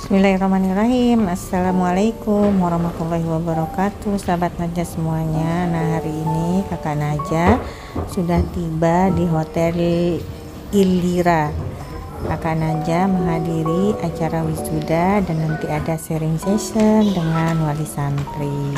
Bismillahirrahmanirrahim. Assalamualaikum warahmatullahi wabarakatuh, sahabat Najah semuanya. Nah, hari ini kakak Najah sudah tiba di Hotel Ilira. Kakak Najah menghadiri acara wisuda dan nanti ada sharing session dengan wali santri.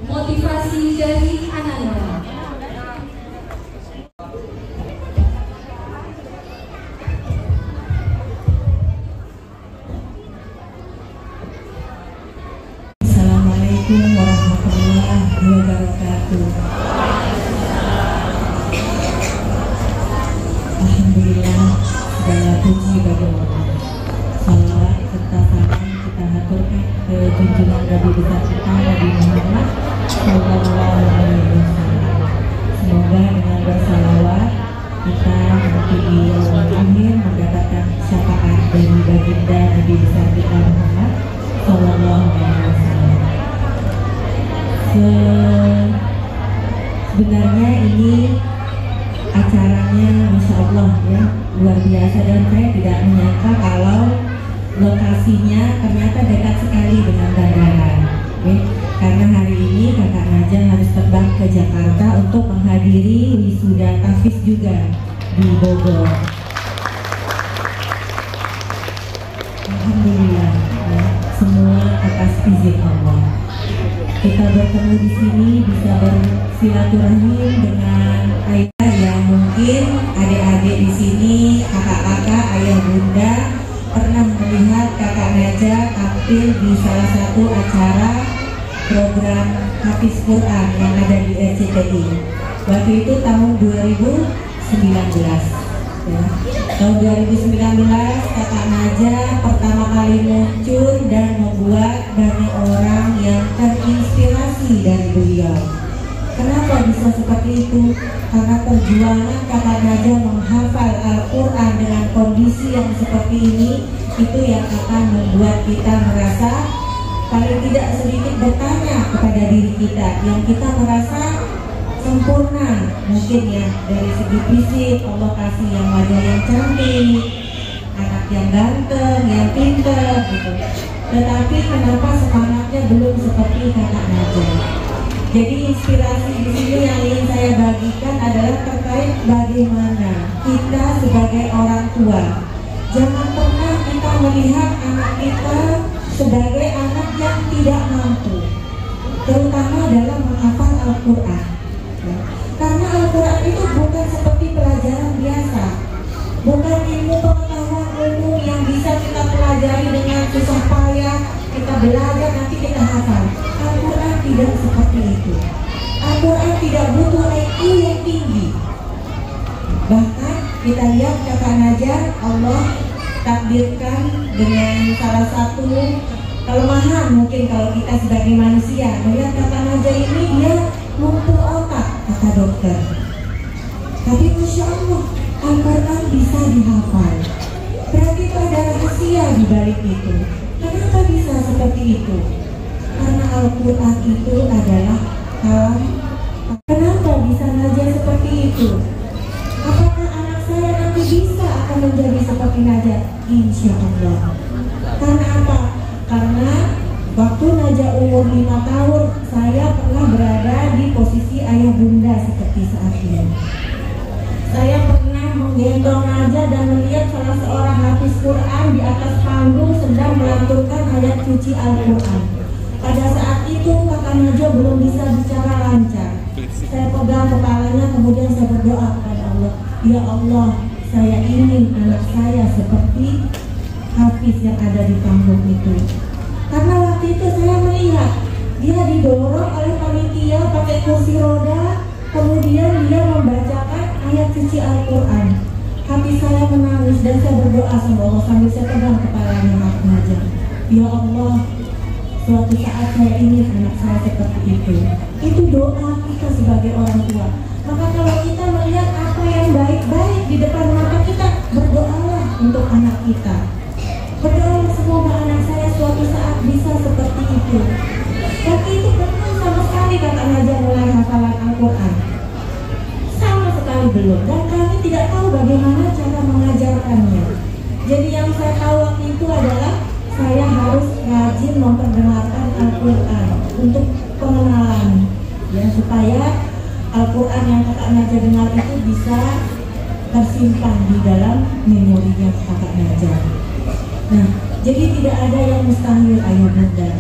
Motivasi dari anak-anak. Assalamualaikum warahmatullahi wabarakatuh. Alhamdulillah, segala puji bagi Allah. Salawat serta salam kita haturkan ke junjungan Nabi besar kita Nabi Muhammad Sallallahu Alaihi Wasallam. Semoga dengan bersalawat kita nanti di yaumul akhir mendapatkan syafaat dari baginda Nabi besar kita Muhammad Sallallahu Alaihi Wasallam. Sebenarnya ini acaranya Masya Allah ya, luar biasa, dan saya tidak menyangka kalau lokasinya ternyata dekat sekali dengan bandara. Karena hari ini kakak Najah harus terbang ke Jakarta untuk menghadiri wisuda tahfiz juga di Bogor. Alhamdulillah ya, semua atas izin Allah. Kita bertemu di sini bisa bersilaturahmi dengan ayah yang mungkin adik-adik di sini, kakak-kakak, ayah bunda pernah melihat kakak Najah tampil di salah satu acara program Hafiz Quran yang ada di RCTI. Waktu itu tahun 2019 ya. Tahun 2019 kakak Najah pertama kali muncul dan membuat banyak orang yang terinspirasi dari beliau. Kenapa bisa seperti itu? Karena perjuangan kakak Najah menghafal Al-Quran dengan kondisi yang seperti ini, itu yang akan membuat kita merasa paling tidak sedikit bertanya kepada diri kita, yang kita merasa sempurna mungkin ya, dari segi fisik Allah kasih yang wajah yang cantik, anak yang ganteng, yang pintar gitu. Tetapi kenapa semangatnya belum seperti kakak Najah? Jadi inspirasi di sini yang ingin saya bagikan adalah terkait bagaimana kita sebagai orang tua jangan pernah kita melihat anak kita sebagai anak yang tidak mampu, terutama dalam menghafal Al-Quran. Karena Al-Quran itu bukan seperti pelajaran biasa, bukan ilmu pengetahuan umum yang bisa kita pelajari dengan susah payah, kita belajar nanti kita hafal. Al-Quran tidak seperti itu. Al-Quran tidak butuh IQ yang tinggi. Bahkan kita lihat kakak Najar, Allah takdirkan dengan salah satu kelemahan mungkin kalau kita sebagai manusia. Melihat kakak Najar ini dia lumpuh otak, kata dokter. Tapi Masya Allah, Al-Quran bisa dihafal. Berarti ada rahasia di balik itu. Kenapa bisa seperti itu? Karena Al-Quran itu adalah kalam. Kenapa bisa Najar seperti itu? Apakah anak saya nanti bisa akan menjadi seperti Najar? Insya Allah. Karena apa? Karena waktu Najar umur 5 tahun, saya pernah berada di posisi ayah bunda seperti saat ini. Saya pernah menggendong Najar dan melihat salah seorang hafiz Quran di atas panggung sedang melantunkan ayat suci Al-Quran. Pada saat itu kakak Najar belum bisa bicara lancar. Saya pegang kepalanya, kemudian saya berdoa kepada Allah, ya Allah, saya ingin anak saya seperti hafiz yang ada di panggung itu. Karena waktu itu saya melihat dia didorong oleh panitia pakai kursi roda, kemudian dia membacakan ayat suci Al-Quran. Hati saya menangis dan saya berdoa sama Allah sambil saya pegang kepalanya kakak Najar. Ya Allah, suatu saat saya ingin anak saya seperti itu. Itu doa kita sebagai orang tua. Maka kalau kita melihat apa yang baik-baik di depan mata kita, berdoalah untuk anak kita. Berdoa semoga anak saya suatu saat bisa seperti itu. Waktu itu belum sama sekali kakak Najar mulai hafalan Al-Quran. Sama sekali belum. Dan kami tidak tahu bagaimana cara mengajarkannya. Jadi yang saya tahu waktu itu adalah saya harus rajin memperdengarkan Al-Quran untuk pengenalan, ya, supaya Al-Quran yang kakak Najar dengar itu bisa tersimpan di dalam memorinya kakak Najar. Nah, jadi tidak ada yang mustahil ayah bunda.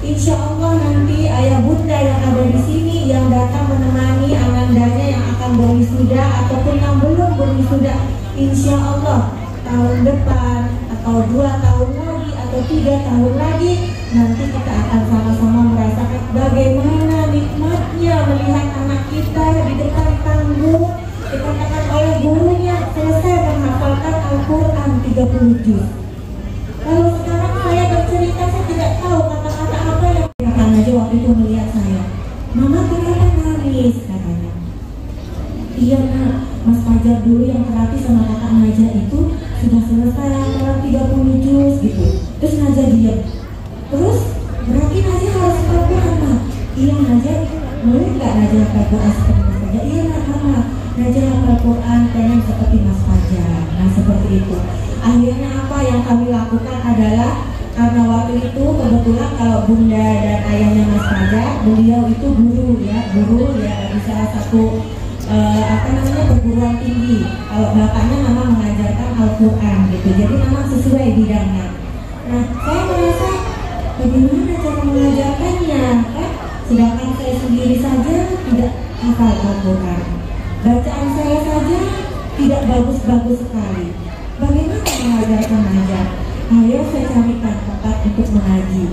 Insya Allah nanti ayah bunda yang ada di sini yang datang menemani anandanya yang akan berwisuda ataupun yang belum berwisuda, insya Allah tahun depan atau 2 tahun lagi atau 3 tahun lagi nanti kita akan sama-sama merasakan bagaimana nikmatnya melihat anak kita di depan panggung dikatakan oleh gurunya selesai menghafalkan Al-Quran 30 juz. Lalu sekarang saya bercerita, saya tidak tahu kata-kata apa yang kakak Najar waktu itu melihat saya. Mama kenapa nangis? Katanya. Iya nak, Mas Fajar dulu yang terlatih sama kakak Najar itu sudah selesai Al-Quran 30 juz gitu. Terus Najar diam. Terus berarti Najar harus Al-Quran nak? Iya Najar, boleh nggak Najar Al-Quran seperti Mas Fajar? Iya nak mama, Najar Al-Quran pengen seperti Mas Fajar. Nah seperti itu. Akhirnya apa yang kami lakukan adalah karena waktu itu kebetulan kalau bunda dan ayahnya Mas Fajar, beliau itu guru ya di salah satu perguruan tinggi. Kalau bapaknya memang mengajarkan Al-Quran gitu, jadi memang sesuai bidangnya. Nah saya merasa bagaimana cara mengajarkannya kan? Sedangkan saya sendiri saja tidak hafal Al-Quran, bacaan saya saja tidak bagus-bagus sekali. Bagaimana mengajarkan Najar? Ayo saya carikan tempat untuk mengaji.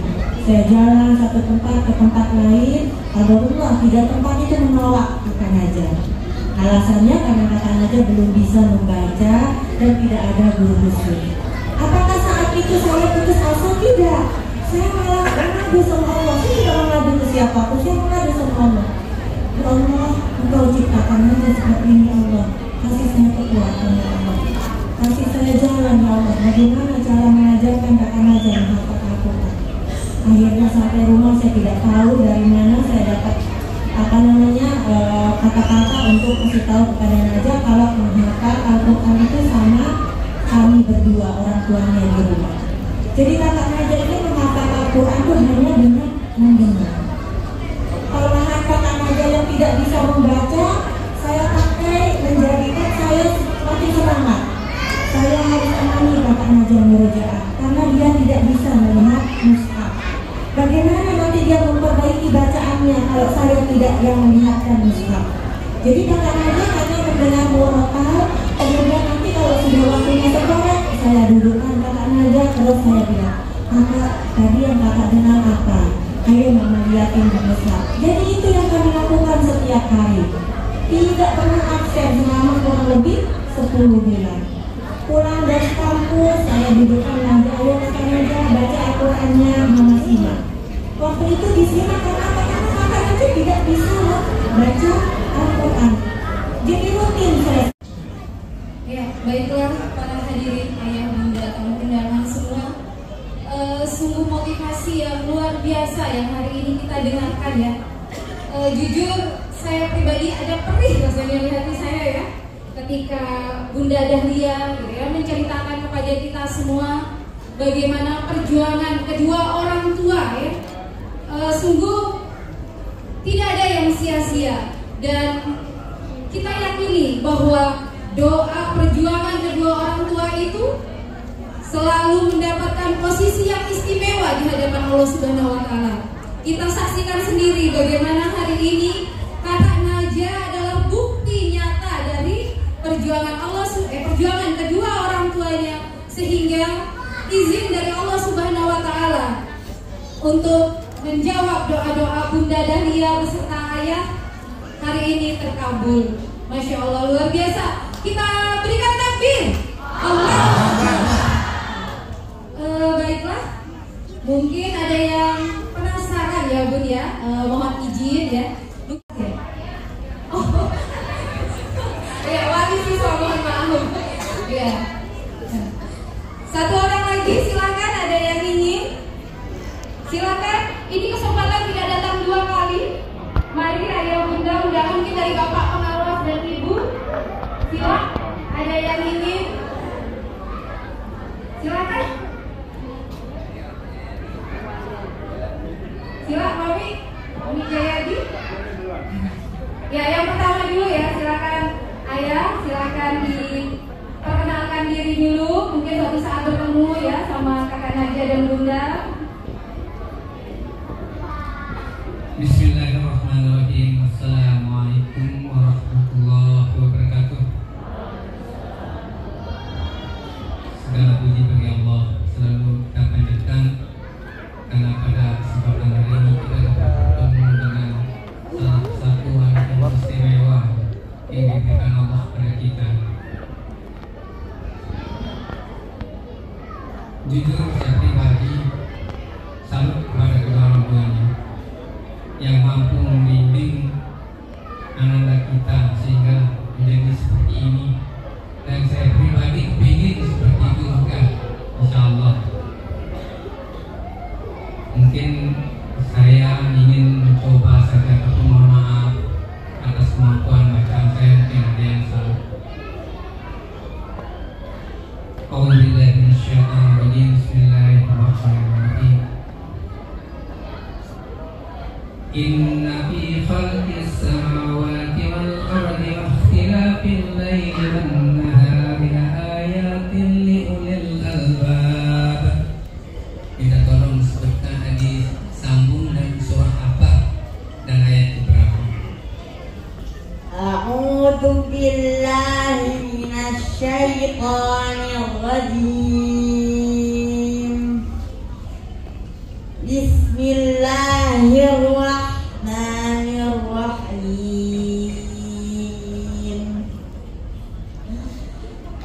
Saya jalan satu tempat ke tempat lain. Alhamdulillah tidak tempat itu menolak kakak Najar. Alasannya karena kakak Najar belum bisa membaca dan tidak ada guru khusus. Apakah saat itu saya putus asa? Tidak. Saya malah mengadu sama Allah. Saya tidak mengadu ke siapapun. Saya mengadu sama Allah. Ya Allah, Engkau ciptakan Najar seperti ini Allah. Kasih saya kekuatan ya Allah. Kasih saya jalan ya Allah, bagaimana cara mengajarkan kakak Najar menghafal Al-Quran. Akhirnya sampai rumah saya tidak tahu dari mana saya dapat kata-kata untuk kasih tahu kepada Najar kalau menghafal Al-Quran itu sama kami berdua orang tuanya di rumah. Jadi kakak Najar ini menghafal Al-Quran itu hanya dengan mendengar. Kalau kakak Najar yang tidak bisa membaca, saya pakai menjadikan saya semakin semangat. Saya harus temani kakak Najar murojaah karena dia tidak bisa melihat mushaf. Bagaimana nanti dia memperbaiki bacaannya kalau saya tidak yang melihatkan mushaf? Jadi kakak Najar hanya mendengar murotal, kemudian nanti kalau sudah waktunya sekolah, saya dudukkan kakak Najar terus saya bilang, kakak tadi yang kakak dengar apa? Ayo mama lihatin di mushaf. Jadi itu yang kami lakukan setiap setiap hari. Tidak pernah absen selama kurang lebih 10 bulan. Pulang dari kampus, saya dudukkan Nabi Allah Kanaja, baca Al-Qurannya Mama Sima. Waktu itu disimak karena kakak itu tidak bisa baca Al-Quran. Jadi rutin saya. Ya, baiklah para hadirin ayah bunda tamu undangan semua. Sungguh motivasi yang luar biasa yang hari ini kita dengarkan ya. Jujur saya pribadi ada perih rasanya di hati saya ya, ketika Bunda Dahlia gitu ya menceritakan kepada kita semua bagaimana perjuangan kedua orang tua ya. Sungguh tidak ada yang sia-sia, dan kita yakini bahwa doa perjuangan kedua orang tua itu selalu mendapatkan posisi yang istimewa di hadapan Allah Subhanahu wa Ta'ala. Kita saksikan sendiri bagaimana hari ini Kakak Najah adalah bukti nyata dari perjuangan perjuangan kedua orang tuanya, sehingga izin dari Allah Subhanahu wa Ta'ala untuk menjawab doa-doa Bunda Dahlia beserta ayah hari ini terkabul. Masya Allah, luar biasa. Kita berikan takbir. Allah. Baiklah, mungkin ada yang penasaran ya Bun ya, mohon izin ya. Oh, ya wali siswa mohon maaf. Ya. Satu orang lagi silakan, ada yang ingin. Silakan, ini kesempatan tidak datang 2 kali. Mari ayah bunda, undangan mungkin dari bapak pengawas dan ibu. Silakan, ada yang ingin. Silakan. Silakan Mami Jayadi. Ya, yang pertama dulu ya, silakan ayah, silakan diperkenalkan diri dulu. Mungkin suatu saat bertemu ya sama kakak Najah dan bunda. Bismillahirrahmanirrahim. Assalamualaikum warahmatullahi wabarakatuh. Segala puji bagi Allah selalu kita panjatkan, karena pada kesempatan hari ini kita dapat bertemu dengan salah satu anak yang istimewa yang diberikan Allah kepada kita. Jujur saya pribadi salut kepada kedua orang tuanya yang mampu membimbing anak-anak kita sehingga menjadi seperti ini, dan saya pribadi ingin seperti itu juga, insya Allah. Mungkin saya ingin mencoba saja, tapi mohon maaf atas kemampuan bacaan saya mungkin ada yang salah. A'udzubillahi minasyaitonir rajim. Bismillahirrahmanirrahim. Inna fi khalqis samawati wal ardi wa ikhtilafil laili wan nahari laayatin liulil albab. Kita tolong sebutkan hadis sambung dan surah apa dan ayat berapa? A'udzu billahi minasy syaithanir rajim. Bismillahirrahmanirrahim.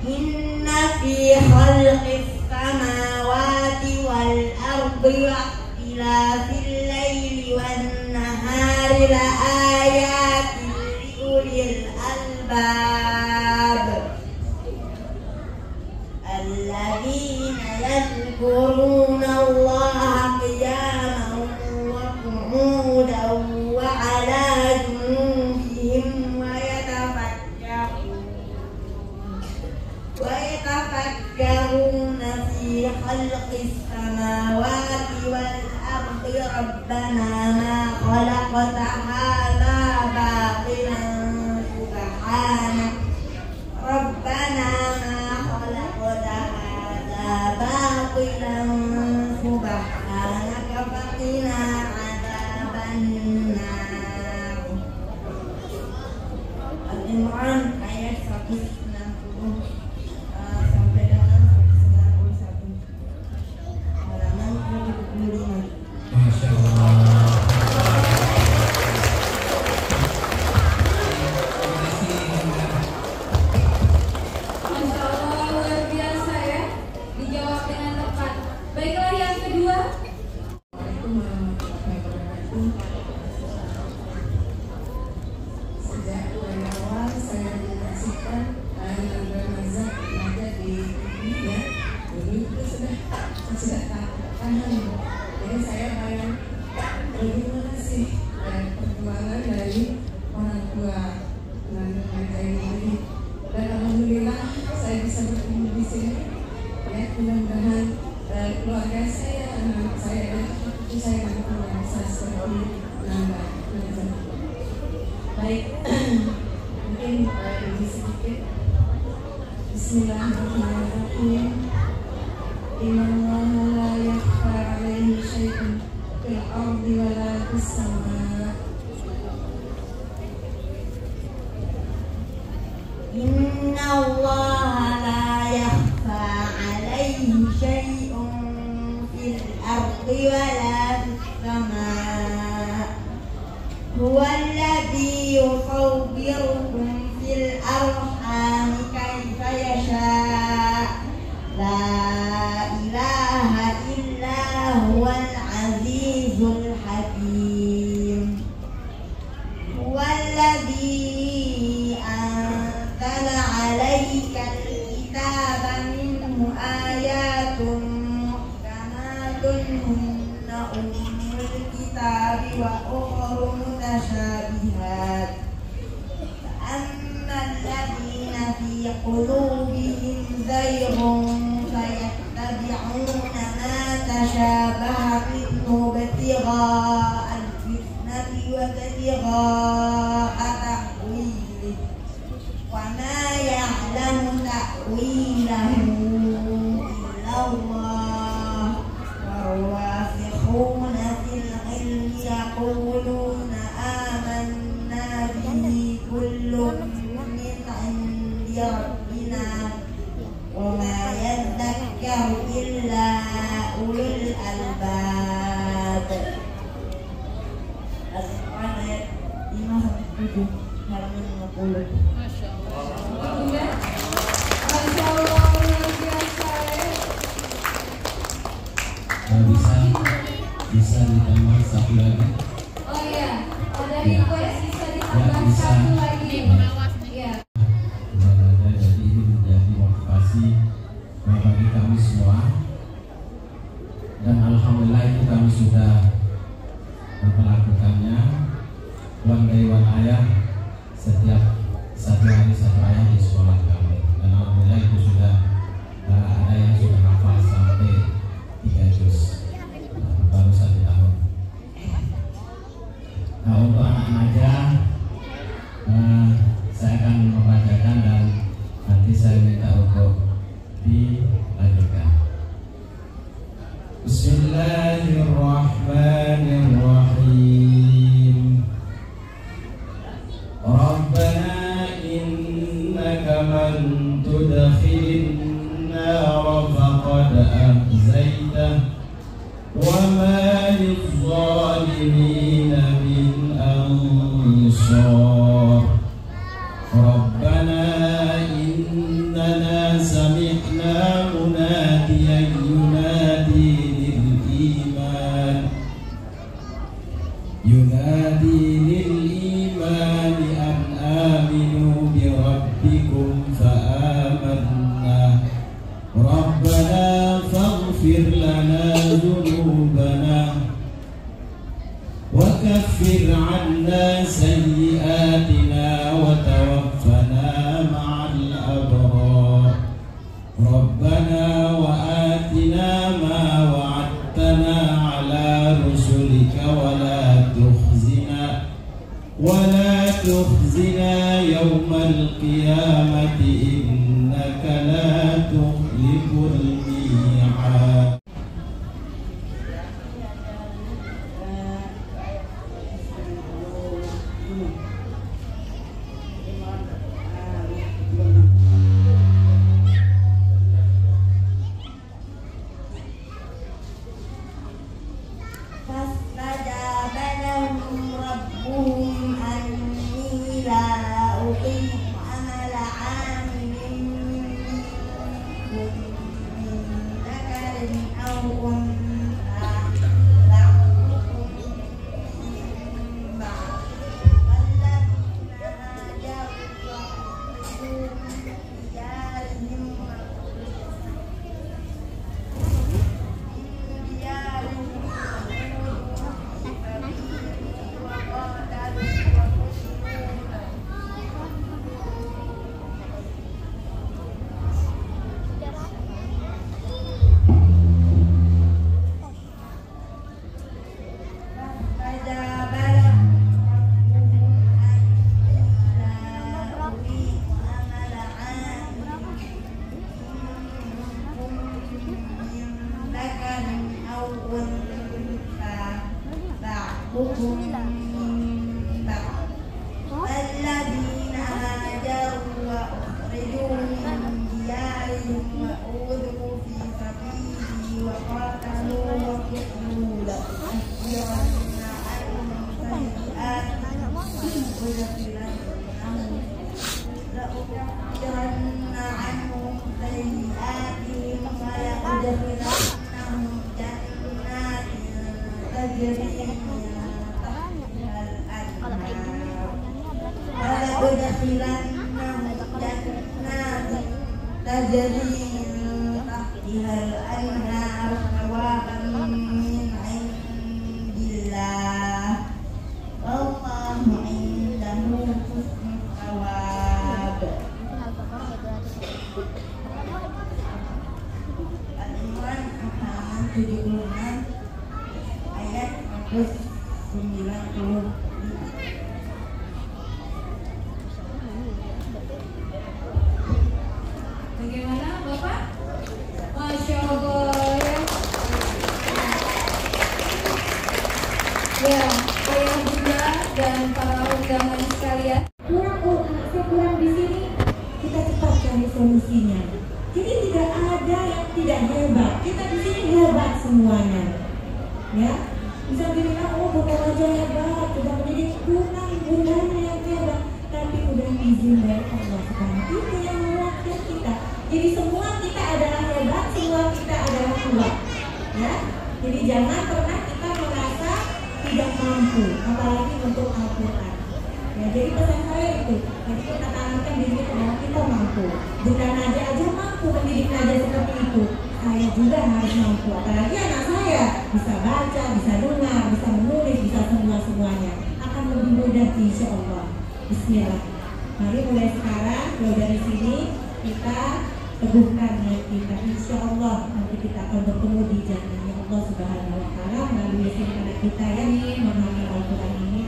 Inna fi khalqis samawati wal ardi wa ikhtilafil laili wan nahari la ayatin liulil albab alladzina yadhkuruna Allaha qiyaman wa qu'udan wa 'ala junubihim wa yatafakkaruna fi khalqis samawati wal ardi rabbana ma khalaqta hadha batilan subhanak rabbana ma khalaqta hadha batilan subhanaka faqina adzabannar. Al-Imran ayat 160 sampai dengan 191. Halaman 75. Masya Allah. Baik, mungkin lebih sedikit. Bismillahirrahmanirrahim. Innallaha la yakhfa 'alaihi syai'un fil ardi wa la fis samaa. Innallaha la yakhfa 'alaihi syai'un fil ardi wa la fis samaa. Huwallazi yusawwirukum fil arhami kaifa yasha'. La ilaha illa huwal azizul hakim. Huwallazi anzala 'alaikal kitaba minhu ayatun muhkamatun hunna ummul kitabi wa ukhra mutasyabihat. Fa'ammal ladzina fi qulubihim zayghun fayattabi'una ma tashabaha minhu ibtigha'a al-fitnati wa ibtigha'a ta'wilihi wa ma ya'lamu ta'wilahu illa Allah. Warasikhuna fil ilmi yaquluna amanna bihi kullun min 'indi rabbina wa ma yadhakkaru illa ulul albab. Al-Quran ayat 5-7 halaman 50. Masya Allah, luar biasa ya. Bisa ditambah satu lagi. Oh iya, ada request bisa ditambah satu lagi. Iya. Jadi ini menjadi motivasi bagi kami semua, dan alhamdulillah itu kami sudah melakukannya. One day one ayat, setiap satu hari satu ayat di sekolah kami, dan alhamdulillah itu sudah ada yang sudah hafal sampai 3 juz baru 1 tahun. Nah, untuk anak aja saya akan membacakan dan nanti saya minta untuk dilanjutkan. Bismillahirrahmanirrahim. Rabbana innaka man tudkhilin nar faqad ahzaytah wa ma lizzalimin min ansar. Rabbana innana sami'na munadiyan yunadi lil iman an aminu bi rabbikum fa amanna. Rabbana faghfir lana dhunubana wa kaffir 'anna sayyi'atina wa tawaffana ma'al abrar. Rabbana wa atina ma wa'adtana 'ala rusulika wa la tukhzina yawmal qiyamati innaka la tukhliful mi'ad. لأدخلنهم جنات تجري من تحتها الأنهار ثوابا من عند الله والله عنده حسن الثواب. Al-Imran halaman 76 ayat 195. Bagaimana Bapak? Masya Allah ya. Ya, ayah bunda dan para undangan sekalian. Kurang di sini, kita cepat cari solusinya. Jadi tidak ada yang tidak hebat. Kita di sini hebat semuanya. Ya, bisa bilang oh bukan aja hebat, sudah menjadi bukan bundanya yang hebat, tapi udah izin dari Allah Subhanahu itu yang mewakili kita. Jadi semua kita adalah hebat, semua kita adalah kuat. Ya, jadi jangan pernah kita merasa tidak mampu, apalagi untuk Al-Quran. Ya, jadi pesan saya itu, jadi kita tanamkan diri bahwa kita mampu. Bunda Naja aja mampu mendidik Naja seperti itu. Saya juga harus mampu, apalagi anak saya bisa baca, bisa dengar, bisa menulis, bisa semuanya akan lebih mudah insya Allah. Bismillah. Mari mulai sekarang, mulai dari sini kita teguhkan niat kita. Insya Allah nanti kita akan bertemu di jannahnya Allah Subhanahu Wa Taala melalui anak kita yang memahami Al-Quran ini.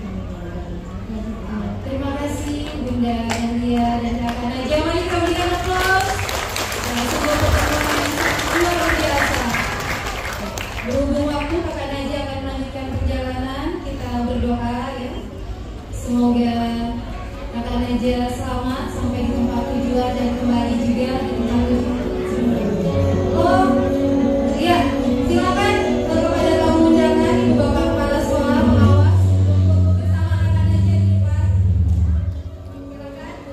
Terima kasih Bunda Elia dan Kakak Naja. Mari kita berikan aplaus. Nah, sebuah pertemuan yang luar biasa. Berhubung waktu, Kakak Naja akan melanjutkan perjalanan. Kita berdoa ya. Semoga Kakak Naja selamat sampai di tempat tujuan dan kembali juga di tempat tujuan. Oh, iya, silakan kepada tamu undangan, Ibu Bapak Kepala Sekolah pengawas bersama Kakak Naja di depan. Silakan.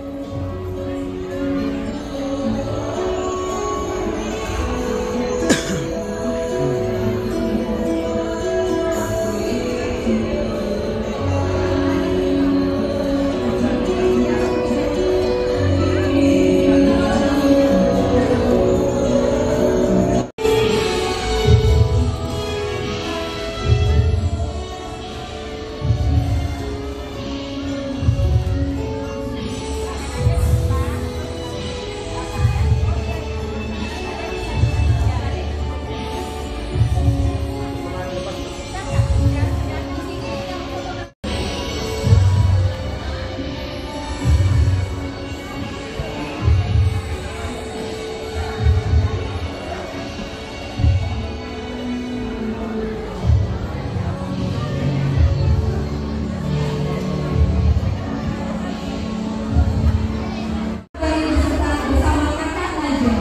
Bersama Kakak Naja.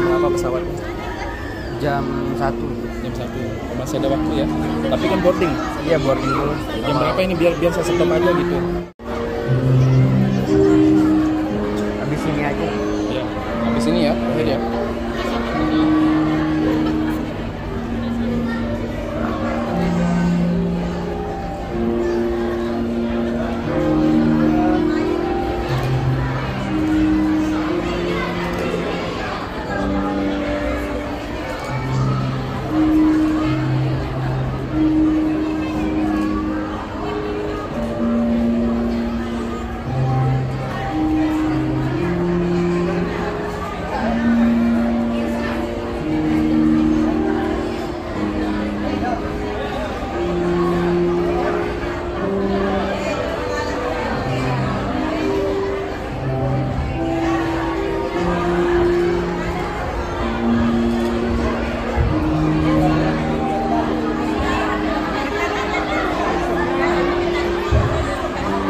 Berapa pesawatnya? Jam 1. Jam 1. Masih ada waktu ya. Tapi kan boarding. Iya, boarding dulu. Jam berapa ini biar saya stop aja gitu. Habis ini aja. Ya. Habis ini ya, akhir ya.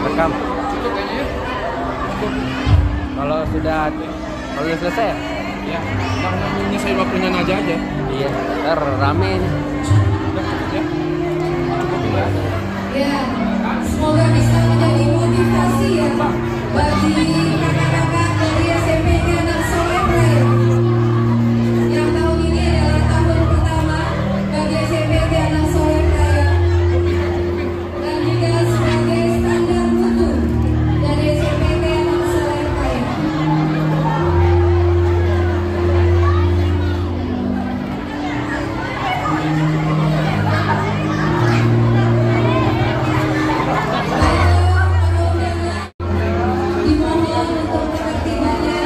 Rekam. Kalau sudah selesai ya? Ya. Karena menyesuaikan waktunya aja. Iya, ntar rame ini. Udah cukup ya. Cukup ya. Ya, semoga bisa menjadi motivasi ya Pak bagi kakak-kakak dari SMPK dan Soleh Raya. Yang tahun ini adalah tahun pertama bagi SMPK dan Soleh Raya. Dan juga sebagai standar mutu dari SMPK dan Soleh Raya. Dimohon untuk ketertibannya.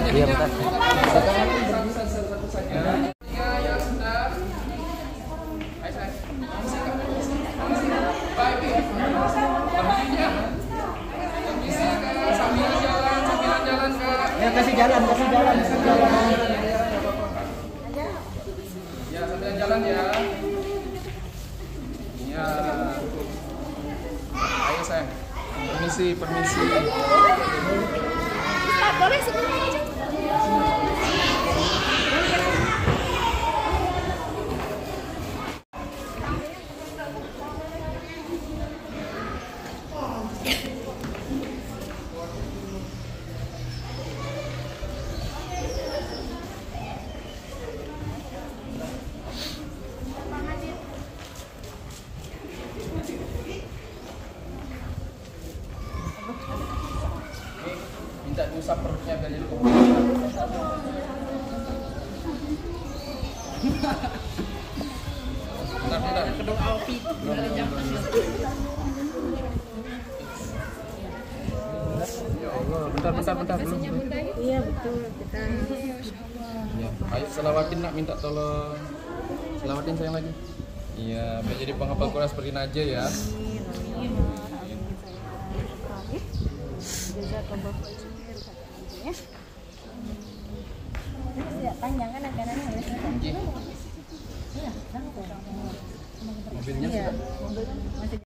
Iya, bentar. Ya, kasih jalan. Ya, sambil jalan ya. Iya. Ayo sayang. Permisi. Boleh sebentar aja. Minta diusap perutnya biar jadi bentar. Kedok Alfi. Ya Allah, bentar belum. Iya betul kita. Ya, ayo selawatin nak, minta tolong. Selawatin sayang lagi. Iya, biar jadi penghafal Quran seperti Najah ya. Panjang kan acaranya harus Mobilnya sudah.